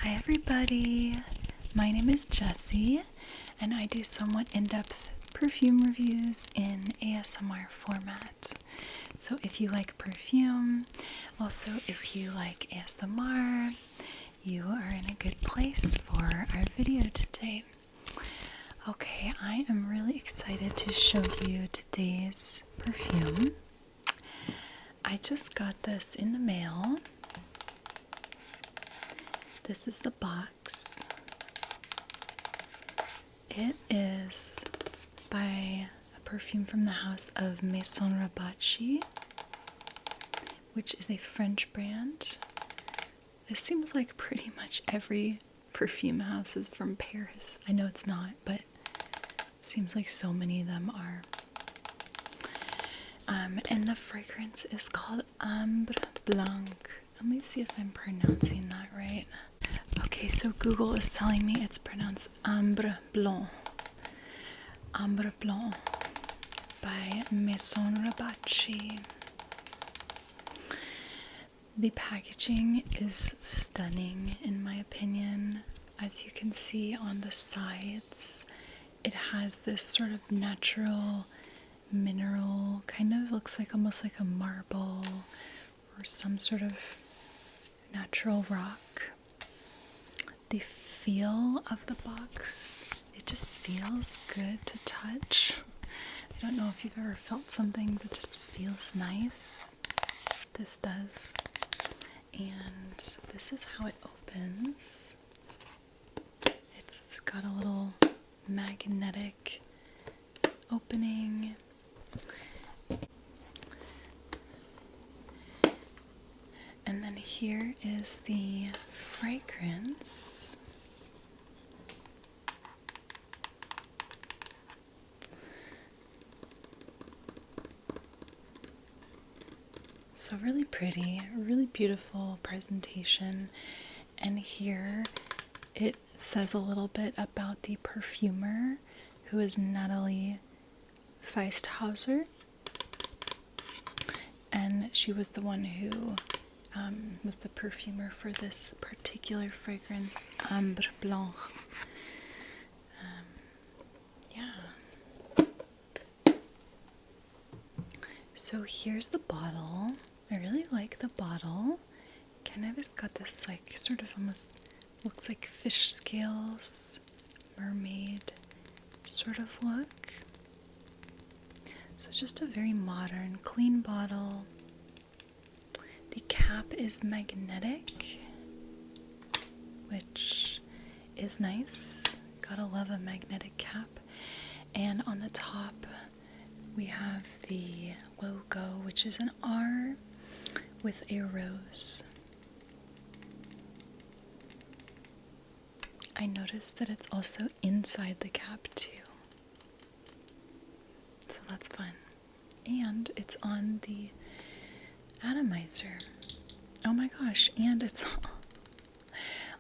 Hi everybody, my name is Jessie and I do somewhat in-depth perfume reviews in ASMR format. So if you like perfume, also if you like ASMR, you are in a good place for our video today. Okay, I am really excited to show you today's perfume. I just got this in the mail. This is the box. It is by a perfume from the house of Maison Rebatchi, which is a French brand. It seems like pretty much every perfume house is from Paris. I know it's not, but it seems like so many of them are. And the fragrance is called Ambre Blanc. Let me see if I'm pronouncing that right. Okay, so Google is telling me it's pronounced Ambre Blanc. Ambre Blanc by Maison Rebatchi. The packaging is stunning in my opinion. As you can see on the sides, it has this sort of natural mineral, kind of looks like almost like a marble or some sort of natural rock. The feel of the box, it just feels good to touch. I don't know if you've ever felt something that just feels nice. This does. And this is how it opens. It's got a little magnetic opening. And then here is the fragrance. So really pretty, really beautiful presentation. And here it says a little bit about the perfumer, who is Natalie Feisthauser. And she was the one who was the perfumer for this particular fragrance, Ambre Blanc. Yeah. So here's the bottle. I really like the bottle. Kind of has got this like sort of almost looks like fish scales, mermaid sort of look. So just a very modern, clean bottle. The cap is magnetic, which is nice. Gotta love a magnetic cap. And on the top, we have the logo, which is an R with a rose. I noticed that it's also inside the cap too. So that's fun. And it's on the atomizer. Oh my gosh, and it's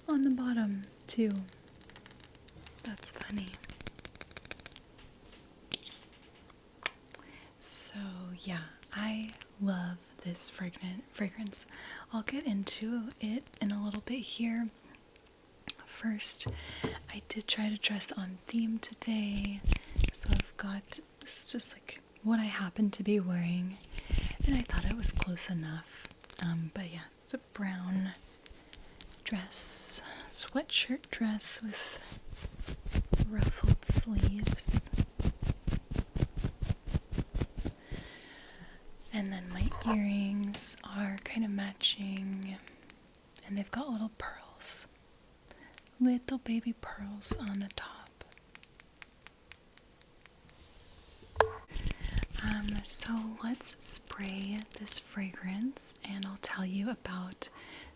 on the bottom too. That's funny. So yeah, I love this fragrance. I'll get into it in a little bit here. First, I did try to dress on theme today, so I've got this is just like what I happen to be wearing, and I thought it was close enough. But yeah, it's a brown dress, sweatshirt dress with ruffled sleeves. And then my earrings are kind of matching, and they've got little pearls, little baby pearls on the top. So let's spray this fragrance, and I'll tell you about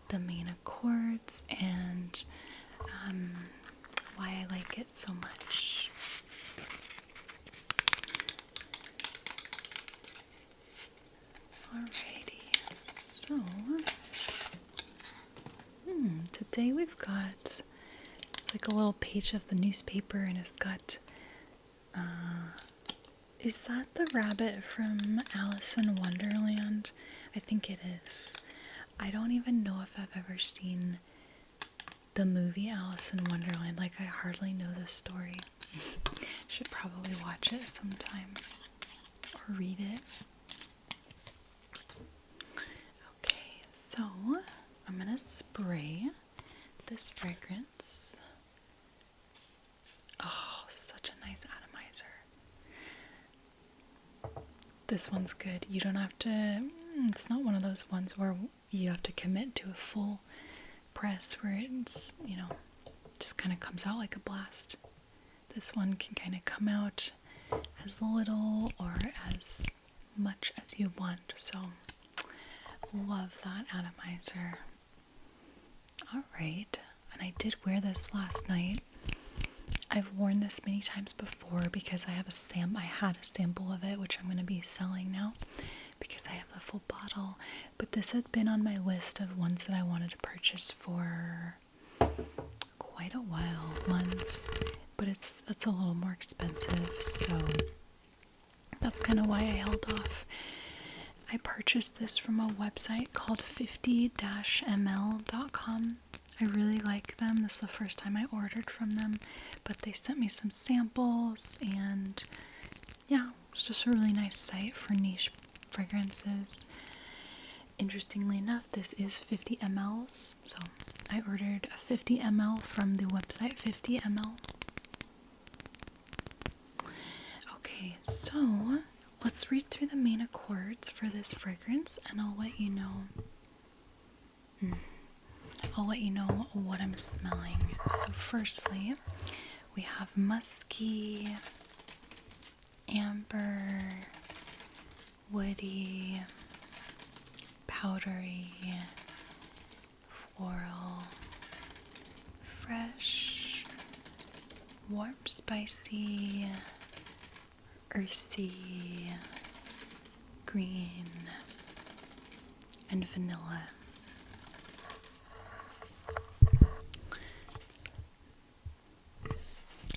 the main accords and why I like it so much. Alrighty, so today we've got, it's like a little page of the newspaper, and it's got is that the rabbit from Alice in Wonderland? I think it is. I don't even know if I've ever seen the movie Alice in Wonderland. Like, I hardly know this story. Should probably watch it sometime or read it. Okay, so I'm gonna spray this fragrance. Oh, such a nice atomizer. This one's good. You don't have to, it's not one of those ones where you have to commit to a full press where it's, you know, just kind of comes out like a blast. This one can kind of come out as little or as much as you want. So, love that atomizer. Alright, and I did wear this last night. I've worn this many times before because I had a sample of it, which I'm going to be selling now because I have the full bottle. But this had been on my list of ones that I wanted to purchase for quite a while, months. But it's a little more expensive, so that's kind of why I held off. I purchased this from a website called 50-ml.com. I really like them. This is the first time I ordered from them, but they sent me some samples, and yeah, it's just a really nice site for niche fragrances. Interestingly enough, this is 50 mLs, so I ordered a 50 ml from the website 50ml. Okay, so let's read through the main accords for this fragrance, and I'll let you know. I'll let you know what I'm smelling. So firstly, we have musky, amber, woody, powdery, floral, fresh, warm, spicy, earthy, green, and vanilla.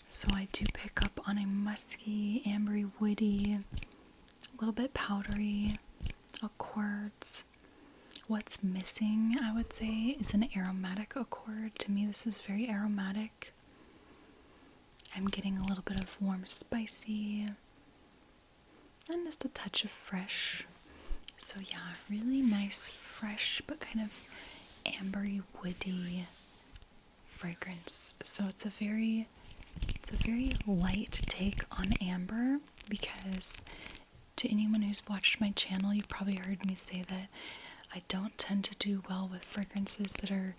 So I do pick up on a musky, ambery, woody, a little bit powdery, accords. What's missing, I would say, is an aromatic accord. To me, this is very aromatic. I'm getting a little bit of warm, spicy, and just a touch of fresh. So yeah, really nice, fresh, but kind of ambery, woody fragrance. So it's a very light take on amber, because to anyone who's watched my channel, you've probably heard me say that I don't tend to do well with fragrances that are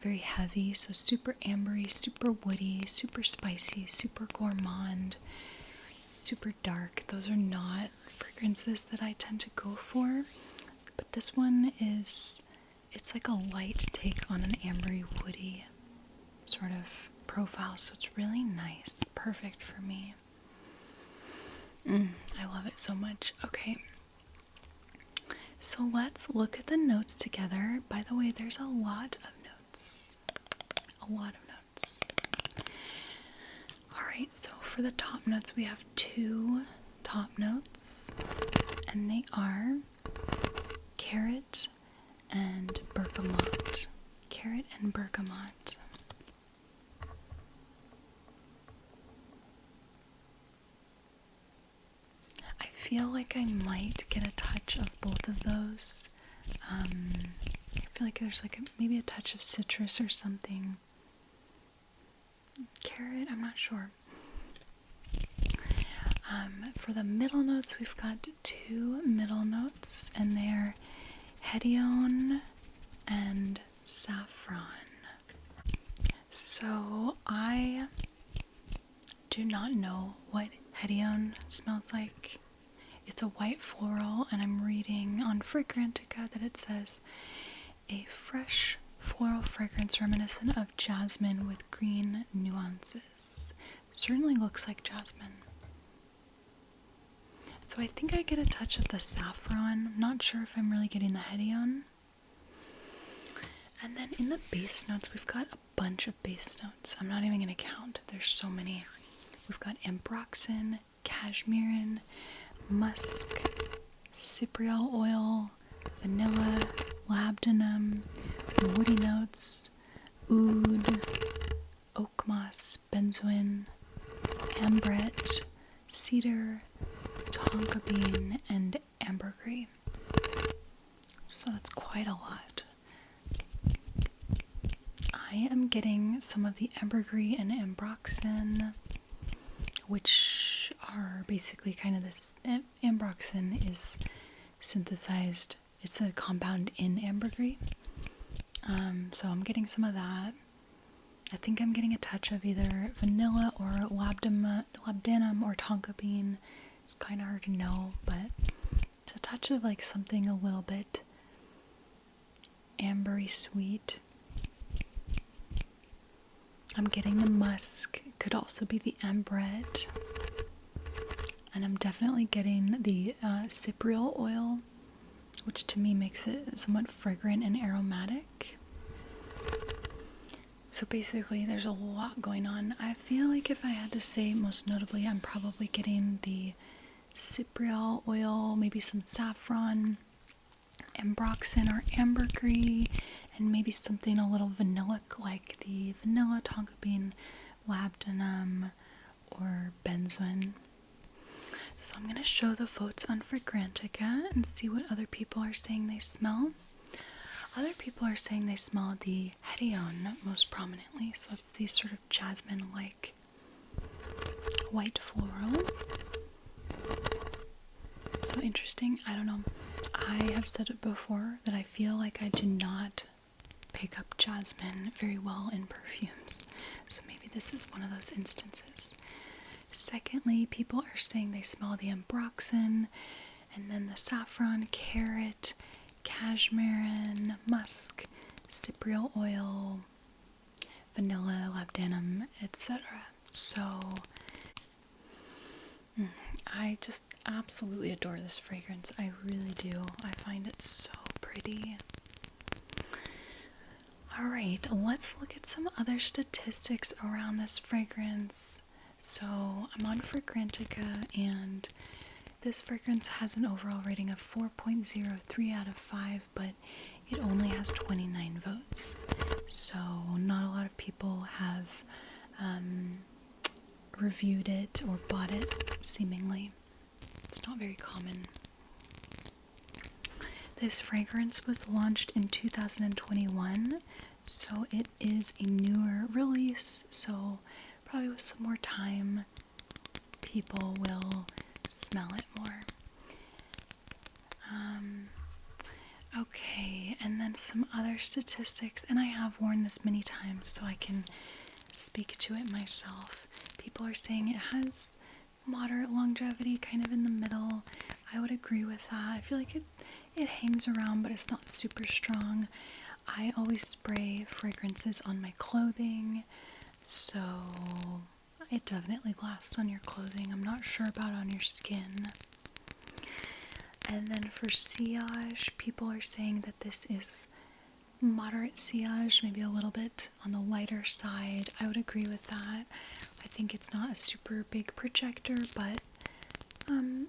very heavy. So super ambery, super woody, super spicy, super gourmand, super dark. Those are not fragrances that I tend to go for. But this one is, it's like a light take on an ambery, woody sort of profile, so it's really nice. Perfect for me. I love it so much. Okay, so let's look at the notes together. By the way, there's a lot of notes. Alright, so for the top notes, we have 2 top notes, and they are carrot and bergamot. Carrot and bergamot. I feel like I might get a touch of both of those. I feel like there's like maybe a touch of citrus or something. Carrot, I'm not sure. For the middle notes, we've got 2 middle notes, and they're hedione and saffron. So I do not know what hedione smells like. It's a white floral, and I'm reading on Fragrantica that it says a fresh floral fragrance reminiscent of jasmine with green nuances. Certainly looks like jasmine. So I think I get a touch of the saffron. I'm not sure if I'm really getting the hedione. And then in the base notes, we've got a bunch of base notes. I'm not even going to count. There's so many. We've got ambroxan, cashmerean, musk, cypriol oil, vanilla, labdanum, woody notes, oud, I am getting some of the ambergris and ambroxan, which are basically kind of this. Ambroxan is synthesized, it's a compound in ambergris. So I'm getting some of that. I think I'm getting a touch of either vanilla or labdanum or tonka bean. It's kind of hard to know, but it's a touch of like something a little bit ambery sweet. I'm getting the musk, could also be the ambrette. And I'm definitely getting the cypriol oil, which to me makes it somewhat fragrant and aromatic. So basically there's a lot going on. I feel like if I had to say most notably, I'm probably getting the cypriol oil, maybe some saffron, ambroxan or ambergris, and maybe something a little vanilla like the vanilla, tonka bean, labdanum, or benzoin. So I'm going to show the votes on Fragrantica and see what other people are saying they smell. Other people are saying they smell the Hedione most prominently, so it's these sort of jasmine-like white floral. So interesting. I don't know. I have said it before that I feel like I do not pick up jasmine very well in perfumes, so maybe this is one of those instances. Secondly, people are saying they smell the ambroxan, and then the saffron, carrot, cashmere, musk, cypriol oil, vanilla, labdanum, etc. So I just absolutely adore this fragrance. I really do. I find it so pretty. Alright, let's look at some other statistics around this fragrance. So I'm on Fragrantica, and this fragrance has an overall rating of 4.03 out of 5, but it only has 29 votes. So not a lot of people have reviewed it or bought it, seemingly. It's not very common. This fragrance was launched in 2021, so it is a newer release, so probably with some more time, people will smell it more. Okay, and then some other statistics, and I have worn this many times, so I can speak to it myself. People are saying it has moderate longevity, kind of in the middle. I would agree with that. I feel like it hangs around, but it's not super strong. I always spray fragrances on my clothing, so it definitely lasts on your clothing. I'm not sure about on your skin. And then for sillage, people are saying that this is moderate sillage, maybe a little bit on the lighter side. I would agree with that. I think it's not a super big projector, but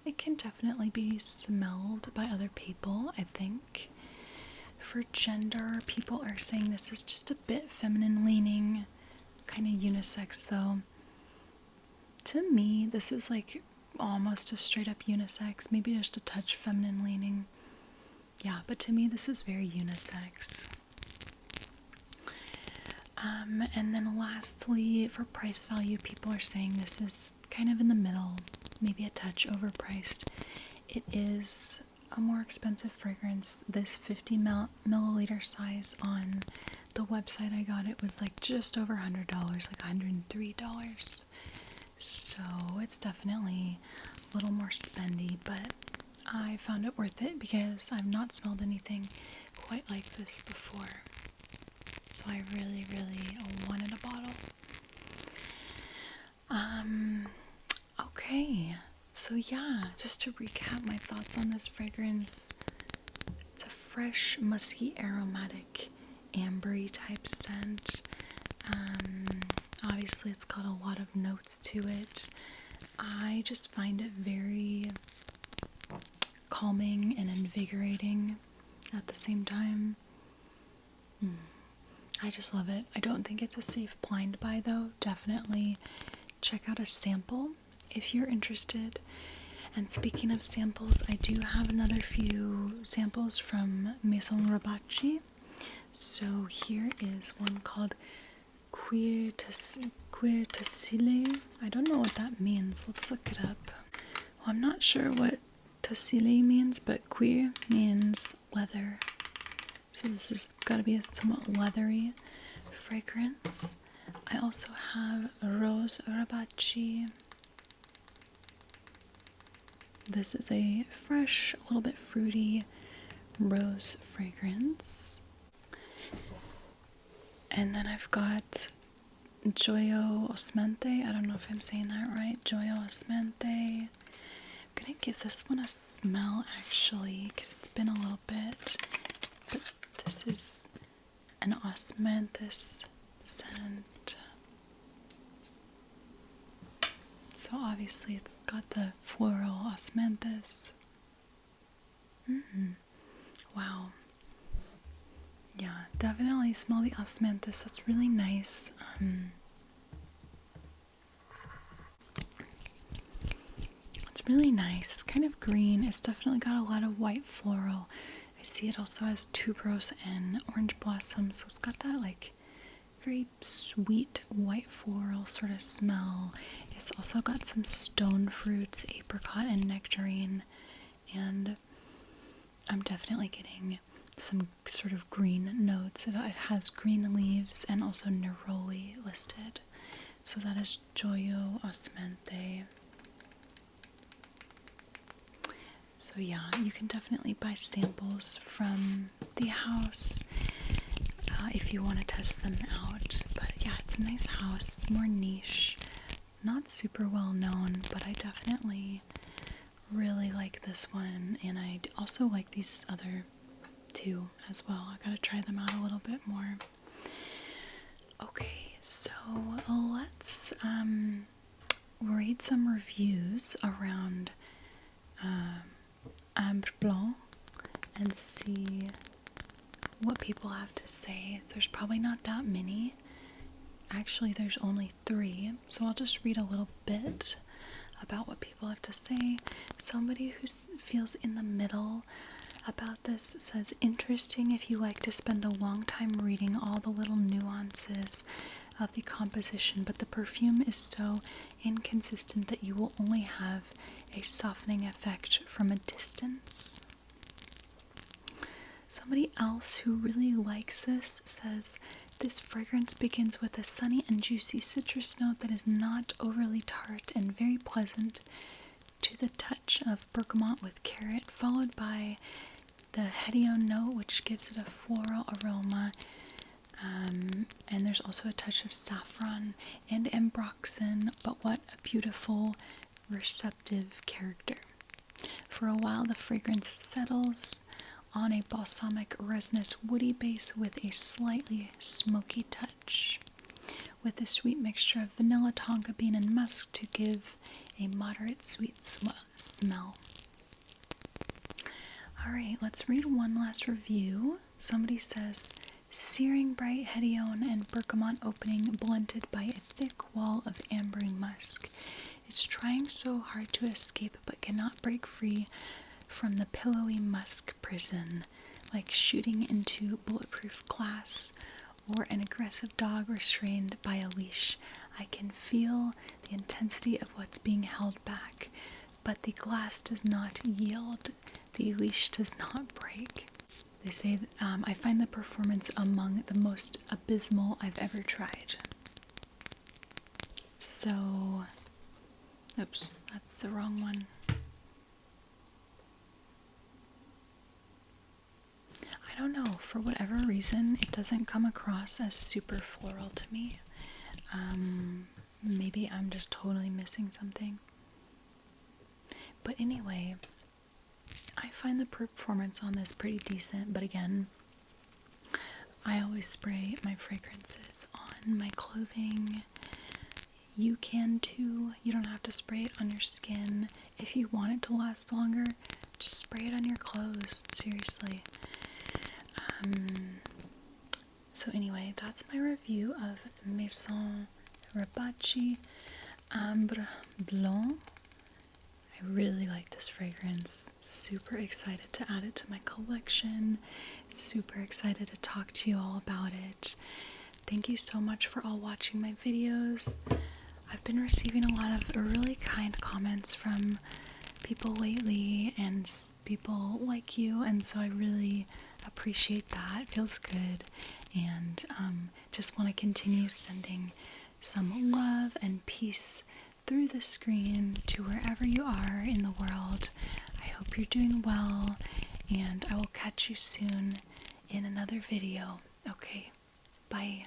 it can definitely be smelled by other people, I think. For gender, people are saying this is just a bit feminine leaning, kind of unisex though. To me, this is like almost a straight up unisex, maybe just a touch feminine leaning. Yeah, but to me this is very unisex. And then lastly, for price value, people are saying this is kind of in the middle, maybe a touch overpriced. It is a more expensive fragrance. This 50 milliliter size on the website I got it was like just over $100, like $103. So it's definitely a little more spendy, but I found it worth it because I've not smelled anything quite like this before. So I really, really wanted a bottle. Okay, so yeah, just to recap my thoughts on this fragrance, it's a fresh, musky, aromatic, ambery type scent. Obviously it's got a lot of notes to it. I just find it very calming and invigorating at the same time. I just love it. I don't think it's a safe blind buy though. Definitely check out a sample if you're interested. And speaking of samples, I do have another few samples from Maison Rebatchi. So here is one called Queer Tassile. I don't know what that means. Let's look it up. Well, I'm not sure what Tassile means, but queer means leather. So this has got to be a somewhat leathery fragrance. I also have Rose Rebatchi. This is a fresh, a little bit fruity rose fragrance. And then I've got Gioio Osmente. I don't know if I'm saying that right. Gioio Osmente. I'm gonna give this one a smell actually, because it's been a little bit. But this is an osmanthus scent. So obviously it's got the floral osmanthus. Wow. Yeah, definitely smell the osmanthus. That's really nice. It's really nice. It's kind of green. It's definitely got a lot of white floral. I see it also has tuberose and orange blossom, so it's got that like very sweet white floral sort of smell. It's also got some stone fruits, apricot and nectarine, and I'm definitely getting some sort of green notes. It has green leaves and also neroli listed. So that is Gioio Osmente. So yeah, you can definitely buy samples from the house if you want to test them out. But yeah, it's a nice house, more niche, not super well known, but I definitely really like this one, and I also like these other two as well. I gotta try them out a little bit more. Okay, so let's read some reviews around Ambre Blanc and see what people have to say. There's probably not that many. Actually, there's only 3, so I'll just read a little bit about what people have to say. Somebody who feels in the middle about this says, interesting if you like to spend a long time reading all the little nuances of the composition, but the perfume is so inconsistent that you will only have a softening effect from a distance. Somebody else who really likes this says, this fragrance begins with a sunny and juicy citrus note that is not overly tart and very pleasant to the touch of bergamot with carrot, followed by the hedione note, which gives it a floral aroma. And there's also a touch of saffron and ambroxan, but what a beautiful, receptive character. For a while, the fragrance settles on a balsamic, resinous, woody base with a slightly smoky touch, with a sweet mixture of vanilla, tonka bean, and musk to give a moderate sweet smell. Alright, let's read one last review. Somebody says, searing bright hedione and bergamot opening blended by a thick wall of ambering musk. It's trying so hard to escape but cannot break free from the pillowy musk prison, like shooting into bulletproof glass or an aggressive dog restrained by a leash. I can feel the intensity of what's being held back, but the glass does not yield. The leash does not break. They say, I find the performance among the most abysmal I've ever tried. So, oops, that's the wrong one. I don't know, for whatever reason, it doesn't come across as super floral to me. Maybe I'm just totally missing something. But anyway, I find the performance on this pretty decent, but again, I always spray my fragrances on my clothing. You can too. You don't have to spray it on your skin. If you want it to last longer, just spray it on your clothes, seriously. So anyway, that's my review of Maison Rebatchi Ambre Blanc. I really like this fragrance. Super excited to add it to my collection. Super excited to talk to you all about it. Thank you so much for all watching my videos. I've been receiving a lot of really kind comments from people lately and people like you, and so I really appreciate that. It feels good, and just want to continue sending some love and peace through the screen to wherever you are in the world. I hope you're doing well, and I will catch you soon in another video. Okay, bye.